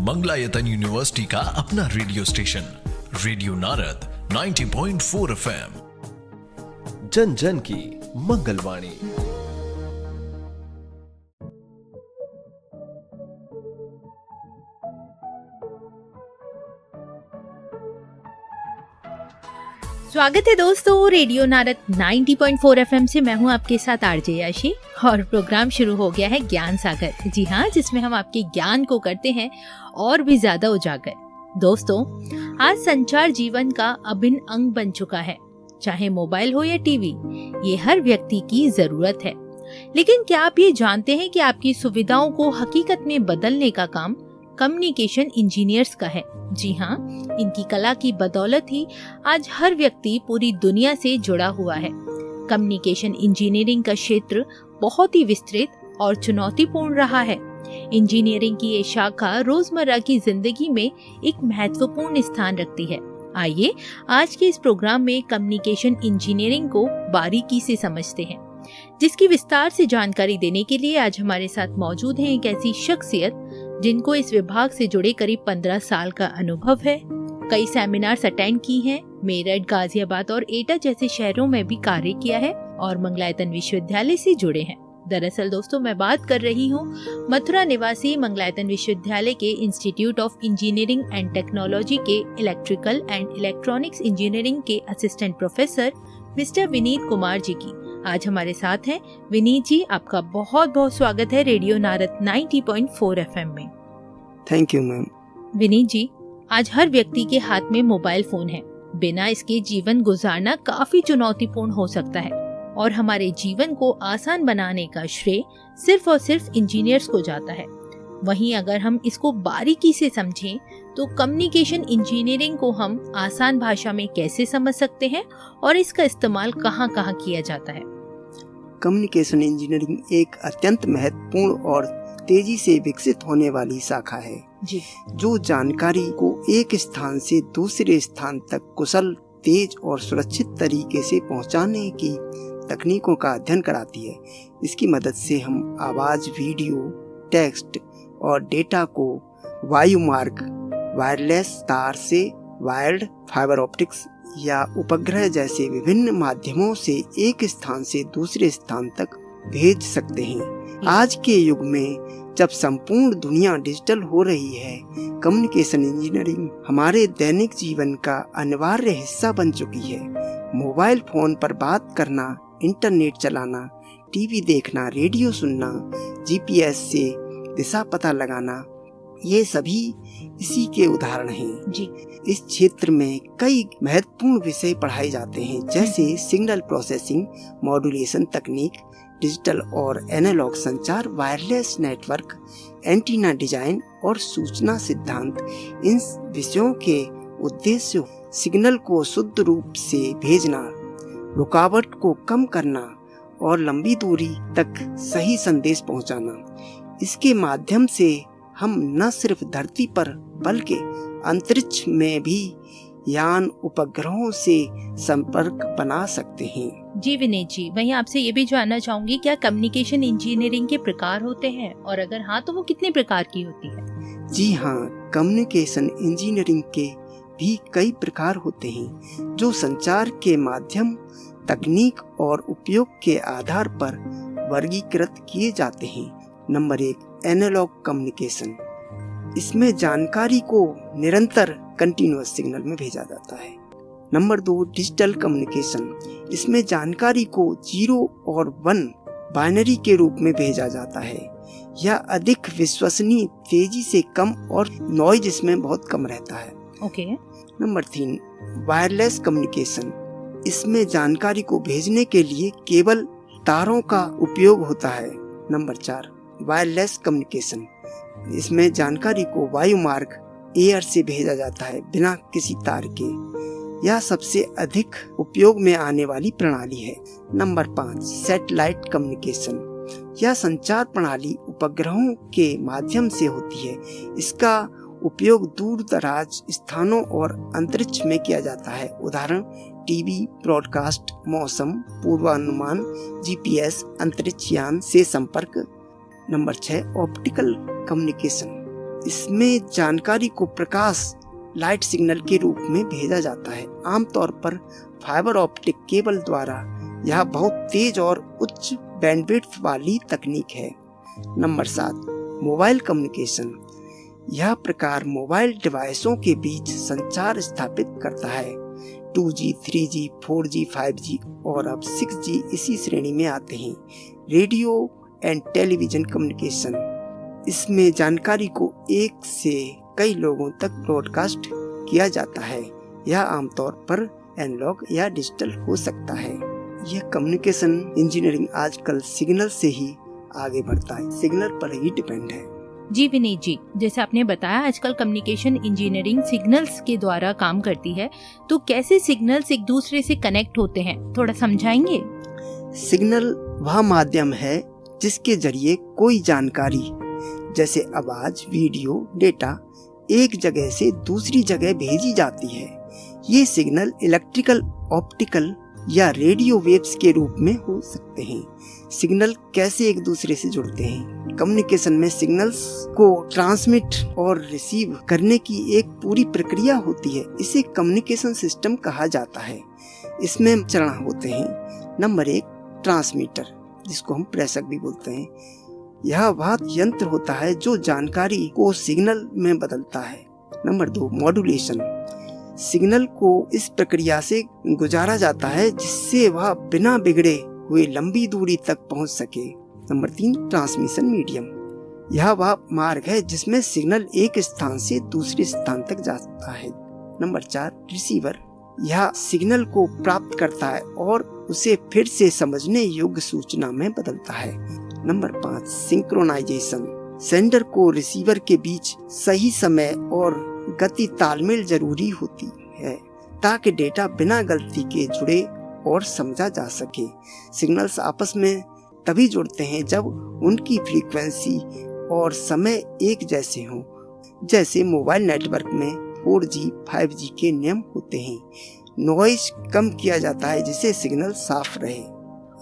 Mangalayatan university का अपना radio station radio Narad 90.4 FM, जन जन की मंगलवाणी। स्वागत है दोस्तों रेडियो नारद 90.4 FM से। मैं हूं आपके साथ आरजे याशी और प्रोग्राम शुरू हो गया है ज्ञान सागर। जी हाँ, जिसमें हम आपके ज्ञान को करते हैं और भी ज्यादा उजागर। दोस्तों, आज संचार जीवन का अभिन्न अंग बन चुका है। चाहे मोबाइल हो या टीवी, ये हर व्यक्ति की जरूरत है। लेकिन क्या आप ये जानते हैं कि आपकी सुविधाओं को हकीकत में बदलने का काम कम्युनिकेशन इंजीनियर्स का है। जी हाँ, इनकी कला की बदौलत ही आज हर व्यक्ति पूरी दुनिया से जुड़ा हुआ है। कम्युनिकेशन इंजीनियरिंग का क्षेत्र बहुत ही विस्तृत और चुनौतीपूर्ण रहा है। इंजीनियरिंग की ये शाखा रोजमर्रा की जिंदगी में एक महत्वपूर्ण स्थान रखती है। आइए आज के इस प्रोग्राम में कम्युनिकेशन इंजीनियरिंग को बारीकी से समझते हैं, जिसकी विस्तार से जानकारी देने के लिए आज हमारे साथ मौजूद हैं एक ऐसी शख्सियत जिनको इस विभाग से जुड़े करीब 15 साल का अनुभव है। कई सेमिनार्स अटेंड की हैं, मेरठ, गाजियाबाद और एटा जैसे शहरों में भी कार्य किया है और मंगलायतन विश्वविद्यालय से जुड़े हैं। दरअसल दोस्तों, मैं बात कर रही हूँ मथुरा निवासी मंगलायतन विश्वविद्यालय के institute of engineering and technology के इलेक्ट्रिकल एंड इलेक्ट्रॉनिक्स इंजीनियरिंग के assistant professor mister Vineet Kumar ji की। आज हमारे साथ हैं विनीत जी। आपका बहुत बहुत स्वागत है रेडियो नारद 90.4 FM में। Thank you ma'am. Vineet ji, आज हर व्यक्ति के हाथ में मोबाइल फोन है। बिना इसके जीवन गुजारना काफी चुनौतीपूर्ण हो सकता है और हमारे जीवन को आसान बनाने का श्रेय सिर्फ और सिर्फ इंजीनियर्स को जाता है। वहीं अगर हम इसको बारीकी से समझें तो कम्युनिकेशन इंजीनियरिंग को हम आसान भाषा में कैसे समझ सकते हैं और इसका इस्तेमाल कहाँ कहाँ किया जाता है? कम्युनिकेशन इंजीनियरिंग एक अत्यंत महत्वपूर्ण और तेजी से विकसित होने वाली शाखा है जी, जो जानकारी को एक स्थान से दूसरे स्थान तक कुशल, तेज और सुरक्षित तरीके से पहुंचाने की तकनीकों का अध्ययन कराती है। इसकी मदद से हम आवाज, वीडियो, टेक्स्ट और डेटा को वायु मार्ग, वायरलेस तार से वायर्ड, फाइबर ऑप्टिक्स या उपग्रह जैसे विभिन्न माध्यमों से एक स्थान से दूसरे स्थान तक भेज सकते हैं। आज के युग में जब संपूर्ण दुनिया डिजिटल हो रही है, कम्युनिकेशन इंजीनियरिंग हमारे दैनिक जीवन का अनिवार्य हिस्सा बन चुकी है। मोबाइल फोन पर बात करना, इंटरनेट चलाना, टीवी देखना, रेडियो सुनना, जीपीएस से दिशा पता लगाना, ये सभी इसी के उदाहरण हैं जी। इस क्षेत्र में कई महत्वपूर्ण विषय पढ़ाए जाते हैं, जैसे सिग्नल प्रोसेसिंग, मॉड्यूलेशन तकनीक, डिजिटल और एनालॉग संचार, वायरलेस नेटवर्क, एंटीना डिजाइन और सूचना सिद्धांत। इन विषयों के उद्देश्य सिग्नल को शुद्ध रूप से भेजना, रुकावट को कम करना और लंबी दूरी तक सही संदेश पहुंचाना। इसके माध्यम से हम न सिर्फ धरती पर बल्कि अंतरिक्ष में भी यान, उपग्रहों से संपर्क बना सकते हैं। जी विनीत जी, वहीं आपसे ये भी जानना चाहूंगी, क्या कम्युनिकेशन इंजीनियरिंग के प्रकार होते हैं और अगर हाँ तो वो कितने प्रकार की होती है? जी हाँ, कम्युनिकेशन इंजीनियरिंग के भी कई प्रकार होते हैं जो संचार के माध्यम, तकनीक और उपयोग के आधार पर वर्गीकृत किए जाते हैं। Number 1, analogue communication. इसमें जानकारी को निरंतर कंटीन्यूअस सिग्नल में भेजा जाता है। Number 2, digital communication. इसमें जानकारी को 0 और 1 बाइनरी के रूप में भेजा जाता है। यह अधिक विश्वसनीय, तेजी से कम और नॉइज इसमें बहुत कम रहता है। ओके। Number 3, wireless communication. इसमें जानकारी को भेजने के लिए केवल तारों का उपयोग होता है। Number 4, wireless communication. इसमें जानकारी को वायु मार्ग, एयर से भेजा जाता है बिना किसी तार के। यह सबसे अधिक उपयोग में आने वाली प्रणाली है। Number 5, satellite communication. यह संचार प्रणाली उपग्रहों के माध्यम से होती है। इसका उपयोग दूर दराज स्थानों और अंतरिक्ष में किया जाता है। उदाहरण टीवी ब्रॉडकास्ट, मौसम पूर्वानुमान, जीपीएस, अंतरिक्ष यान से संपर्क। Number 6, optical communication. इसमें जानकारी को प्रकाश लाइट सिग्नल के रूप में भेजा जाता है। आमतौर पर फाइबर ऑप्टिक केबल द्वारा यह बहुत तेज और उच्च बैंडविड्थ वाली तकनीक है। Number 7, mobile communication. यह प्रकार मोबाइल डिवाइसों के बीच संचार स्थापित करता है। 2G, 3G, 4G, 5G और अब 6G इसी श्रेणी में आते हैं। रेडियो एंड टेलीविजन कम्युनिकेशन, इसमें जानकारी को एक से कई लोगों तक ब्रॉडकास्ट किया जाता है। यह आमतौर पर एनालॉग या डिजिटल हो सकता है। यह कम्युनिकेशन इंजीनियरिंग आजकल सिग्नल से ही आगे बढ़ता है, सिग्नल पर ही डिपेंड है। जी विनीत जी, जैसे आपने बताया आजकल कम्युनिकेशन इंजीनियरिंग सिग्नल्स के द्वारा काम करती है, तो कैसे सिग्नल्स एक दूसरे से कनेक्ट होते हैं, थोड़ा समझाएंगे? सिग्नल वह माध्यम है जिसके जरिए कोई जानकारी जैसे आवाज, वीडियो, डेटा एक जगह से दूसरी जगह भेजी जाती है। ये सिग्नल इलेक्ट्रिकल, ऑप्टिकल या रेडियो वेव्स के रूप में हो सकते हैं। सिग्नल कैसे एक दूसरे से जुड़ते हैं? कम्युनिकेशन में सिग्नल्स को ट्रांसमिट और रिसीव करने की एक पूरी प्रक्रिया होती है। इसे कम्युनिकेशन सिस्टम कहा जाता है। इसमें चरण होते हैं। नंबर 1, ट्रांसमीटर, जिसको हम प्रेषक भी बोलते हैं। यह वह यंत्र होता है जो जानकारी को सिग्नल में बदलता है। Number 2, modulation. सिग्नल को इस प्रक्रिया से गुजारा जाता है जिससे वह बिना बिगड़े हुए लंबी दूरी तक पहुंच सके। Number 3, transmission medium. यह वह मार्ग है जिसमें सिग्नल एक स्थान से दूसरे स्थान तक जाता है। Number 4, receiver. यह सिग्नल को प्राप्त करता है और उसे फिर से समझने योग्य सूचना में बदलता है। Number 5, synchronisation. सेंडर को रिसीवर के बीच सही समय और गति तालमेल जरूरी होती है ताकि डेटा बिना गलती के जुड़े और समझा जा सके। सिग्नल्स आपस में तभी जुड़ते हैं जब उनकी फ्रीक्वेंसी और समय एक जैसे हों। जैसे मोबाइल नेटवर्क में 4G, 5G के नियम होते हैं। नॉइज कम किया जाता है जिससे सिग्नल साफ रहे।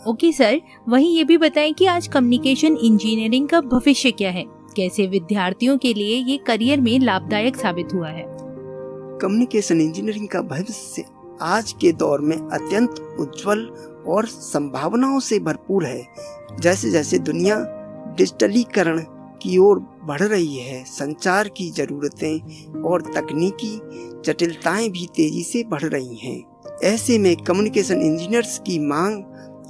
ओके सर, वहीं ये भी बताएं कि आज कम्युनिकेशन इंजीनियरिंग का भविष्य क्या है, कैसे विद्यार्थियों के लिए ये करियर में लाभदायक साबित हुआ है? कम्युनिकेशन इंजीनियरिंग का भविष्य आज के दौर में अत्यंत उज्जवल और संभावनाओं से भरपूर है। जैसे जैसे दुनिया डिजिटलीकरण की ओर बढ़ रही है, संचार की जरूरतें और तकनीकी जटिलताएं भी तेजी से बढ़ रही हैं। ऐसे में कम्युनिकेशन इंजीनियर्स की मांग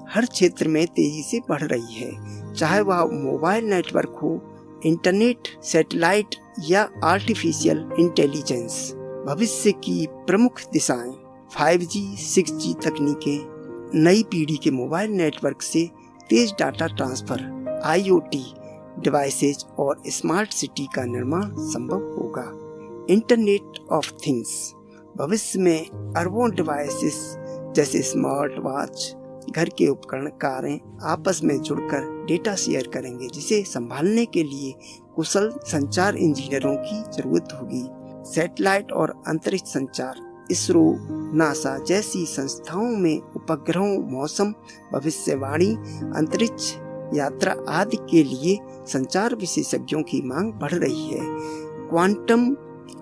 हर क्षेत्र में तेजी से बढ़ रही है, चाहे वह मोबाइल नेटवर्क हो, इंटरनेट, सैटेलाइट या आर्टिफिशियल इंटेलिजेंस। भविष्य की प्रमुख दिशाएं 5G, 6G तकनीकें, नई पीढ़ी के मोबाइल नेटवर्क से तेज डाटा ट्रांसफर, IoT डिवाइसेज और स्मार्ट सिटी का निर्माण संभव होगा। Internet of things. भविष्य में अरबों डिवाइसेस जैसे स्मार्ट वॉच, घर के उपकरण, कारें आपस में जुड़कर डेटा शेयर करेंगे, जिसे संभालने के लिए कुशल संचार इंजीनियरों की जरूरत होगी। सैटेलाइट और अंतरिक्ष संचार, इसरो, नासा जैसी संस्थाओं में उपग्रहों, मौसम भविष्यवाणी, अंतरिक्ष यात्रा आदि के लिए संचार विशेषज्ञों की मांग बढ़ रही है। क्वांटम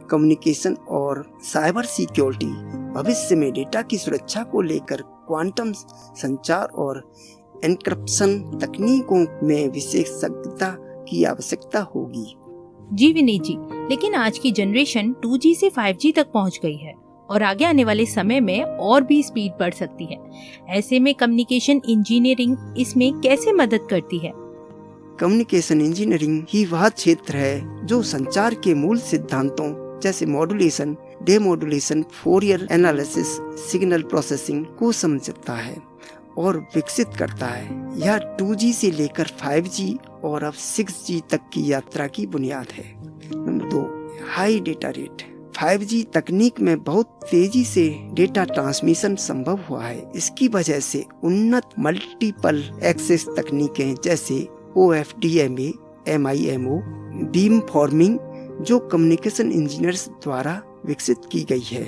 कम्युनिकेशन और साइबर सिक्योरिटी। भविष्य में डेटा की सुरक्षा को लेकर क्वांटम संचार और एन्क्रिप्शन तकनीकों में विशेषज्ञता की आवश्यकता होगी। जी विनीत जी, लेकिन आज की जनरेशन 2G से 5G तक पहुंच गई है और आगे आने वाले समय में और भी स्पीड बढ़ सकती है। ऐसे में कम्युनिकेशन इंजीनियरिंग इसमें कैसे मदद करती है? कम्युनिकेशन इंजीनियरिंग ही वह क्षेत्र है जो संचार के मूल सिद्धांतों जैसे modulation, demodulation, Fourier analysis, signal processing को समझता है और विकसित करता है। यह 2G से लेकर 5G और अब 6G तक की यात्रा की बुनियाद है। Number 2, high data rate. 5G तकनीक में बहुत तेजी से डेटा ट्रांसमिशन संभव हुआ है। इसकी वजह से उन्नत मल्टीपल एक्सेस तकनीकें जैसे OFDMA, MIMO, बीम फॉर्मिंग जो कम्युनिकेशन इंजीनियर्स द्वारा विकसित की गई है।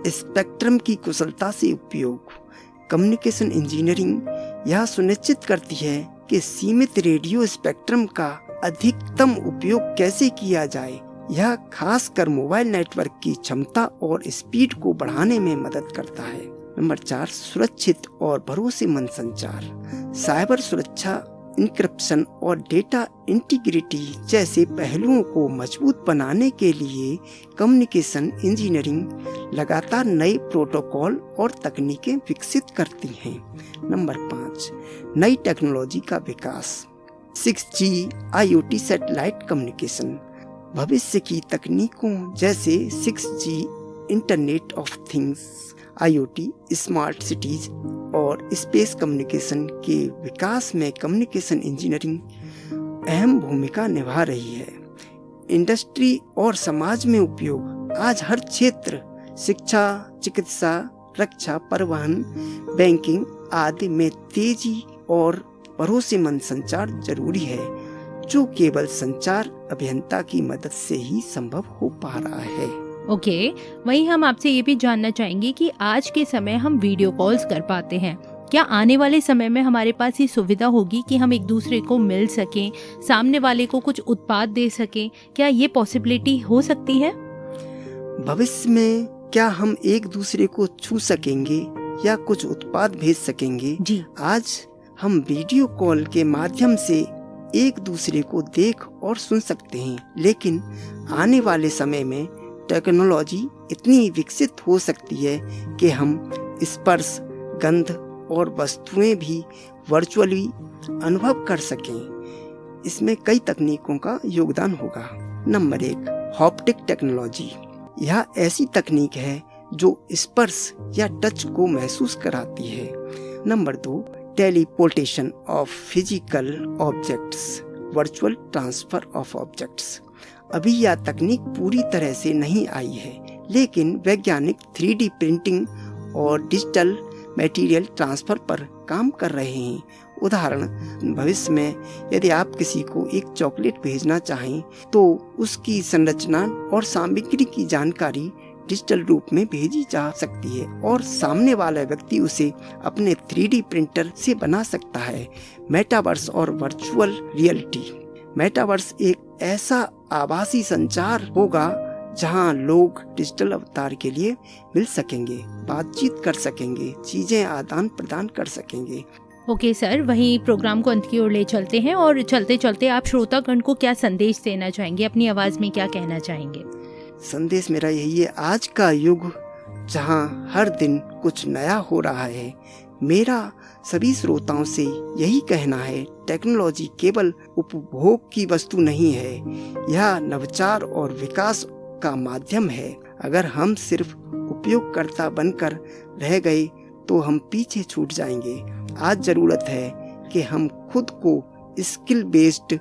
स्पेक्ट्रम की कुशलता से उपयोग। कम्युनिकेशन इंजीनियरिंग यह सुनिश्चित करती है कि सीमित रेडियो स्पेक्ट्रम का अधिकतम उपयोग कैसे किया जाए, यह खासकर मोबाइल नेटवर्क की क्षमता और स्पीड को बढ़ाने में मदद करता है। नंबर 4, सुरक्षित और भरोसेमंद संचार। साइबर सुरक्षा, इंक्रिप्शन और डेटा इंटीग्रिटी जैसे पहलुओं को मजबूत बनाने के लिए कम्युनिकेशन इंजीनियरिंग लगातार नए प्रोटोकॉल और तकनीकें विकसित करती हैं। नंबर 5, नई टेक्नोलॉजी का विकास। 6G, IoT satellite communication. भविष्य की तकनीकों जैसे 6G, internet of things, IoT, smart cities और स्पेस कम्युनिकेशन के विकास में कम्युनिकेशन इंजीनियरिंग अहम भूमिका निभा रही है। इंडस्ट्री और समाज में उपयोग। आज हर क्षेत्र, शिक्षा, चिकित्सा, रक्षा, परिवहन, बैंकिंग आदि में तेजी और भरोसेमंद संचार जरूरी है, जो केवल संचार अभियंता की मदद से ही संभव हो पा रहा है। ओके, वहीं हम आपसे ये भी जानना चाहेंगे कि आज के समय हम वीडियो कॉल्स कर पाते हैं, क्या आने वाले समय में हमारे पास ये सुविधा होगी कि हम एक दूसरे को मिल सकें, सामने वाले को कुछ उत्पाद दे सकें? क्या ये पॉसिबिलिटी हो सकती है? भविष्य में क्या हम एक दूसरे को छू सकेंगे या कुछ उत्पाद भेज सकेंगे? जी, आज हम वीडियो कॉल के माध्यम से एक दूसरे को देख और सुन सकते हैं, लेकिन आने वाले समय में टेक्नोलॉजी इतनी विकसित हो सकती है कि हम स्पर्श, गंध और वस्तुएं भी वर्चुअली अनुभव कर सकें। इसमें कई तकनीकों का योगदान होगा। Number 1, haptic technology. यह ऐसी तकनीक है जो स्पर्श या टच को महसूस कराती है। Number 2, teleportation of physical objects, virtual transfer of objects. अभी यह तकनीक पूरी तरह से नहीं आई है, लेकिन वैज्ञानिक 3D प्रिंटिंग और डिजिटल मटेरियल ट्रांसफर पर काम कर रहे हैं। उदाहरण, भविष्य में यदि आप किसी को एक चॉकलेट भेजना चाहें तो उसकी संरचना और सामग्री की जानकारी डिजिटल रूप में भेजी जा सकती है और सामने वाला व्यक्ति उसे अपने 3D प्रिंटर से बना सकता है। मेटावर्स और वर्चुअल रियलिटी। मेटावर्स एक ऐसा आभासी संचार होगा जहां लोग डिजिटल अवतार के लिए मिल सकेंगे, बातचीत कर सकेंगे, चीजें आदान प्रदान कर सकेंगे। ओके सर, वहीं प्रोग्राम को अंत की ओर ले चलते हैं और चलते चलते आप श्रोतागण को क्या संदेश देना चाहेंगे, अपनी आवाज में क्या कहना चाहेंगे? संदेश मेरा यही है, आज का युग जहां हर दिन कुछ नया हो रहा है, मेरा सभी श्रोताओं से यही कहना है, टेक्नोलॉजी केवल उपभोग की वस्तु नहीं है, यह नवाचार और विकास का माध्यम है। अगर हम सिर्फ उपयोगकर्ता बनकर रह गए तो हम पीछे छूट जाएंगे। आज जरूरत है कि हम खुद को स्किल बेस्ड,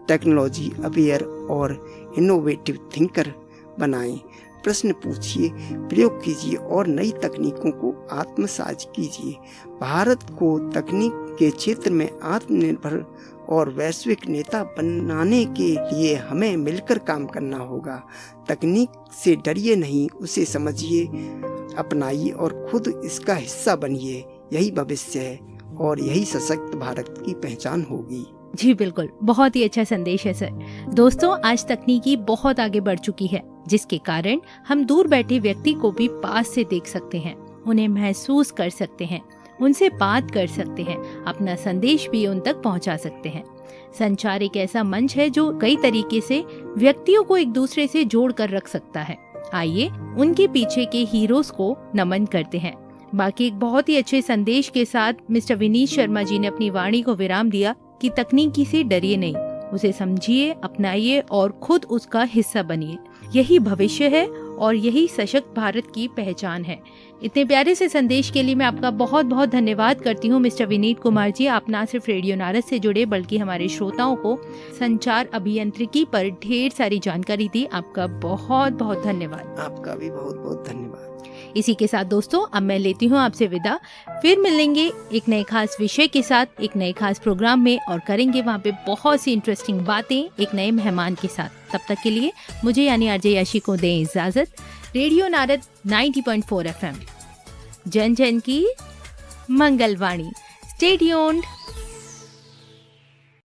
टेक्नोलॉजी अवेयर और इनोवेटिव थिंकर बनाएं। प्रश्न पूछिए, प्रयोग कीजिए और नई तकनीकों को आत्मसात कीजिए। भारत को तकनीक के क्षेत्र में आत्मनिर्भर और वैश्विक नेता बनाने के लिए हमें मिलकर काम करना होगा। तकनीक से डरिए नहीं, उसे समझिए, अपनाइए और खुद इसका हिस्सा बनिए। यही भविष्य है और यही सशक्त भारत की पहचान होगी। जी बिल्कुल, बहुत ही अच्छा संदेश है सर। दोस्तों, आज तकनीकी बहुत आगे बढ़ चुकी है, जिसके कारण हम दूर बैठे व्यक्ति को भी पास से देख सकते हैं, उन्हें महसूस कर सकते हैं, उनसे बात कर सकते हैं, अपना संदेश भी उन तक पहुंचा सकते हैं। संचार एक ऐसा मंच है जो कई तरीके से व्यक्तियों को एक दूसरे से जोड़ कर रख सकता है। आइए उनके पीछे के हीरोज को नमन करते हैं। बाकी एक बहुत ही अच्छे संदेश के साथ मिस्टर विनीत शर्मा जी ने अपनी वाणी को विराम दिया कि तकनीकी से डरिए नहीं, उसे समझिए, अपनाइए और खुद उसका हिस्सा बनिए। यही भविष्य है और यही सशक्त भारत की पहचान है। इतने प्यारे से संदेश के लिए मैं आपका बहुत बहुत धन्यवाद करती हूँ मिस्टर विनीत कुमार जी। आप न सिर्फ रेडियो नारद से जुड़े बल्कि हमारे श्रोताओं को संचार अभियांत्रिकी पर ढेर सारी जानकारी दी। आपका बहुत बहुत धन्यवाद। आपका भी बहुत बहुत धन्यवाद। इसी के साथ दोस्तों, अब मैं लेती हूँ आपसे विदा। फिर मिलेंगे एक नए खास विषय के साथ, एक नए खास प्रोग्राम में, और करेंगे वहाँ पे बहुत सी इंटरेस्टिंग बातें एक नए मेहमान के साथ। तब तक के लिए मुझे यानी आरजे याशी को दें इजाजत। रेडियो नारद 90.4 FM, जन जन की मंगलवाणी। Stay tuned.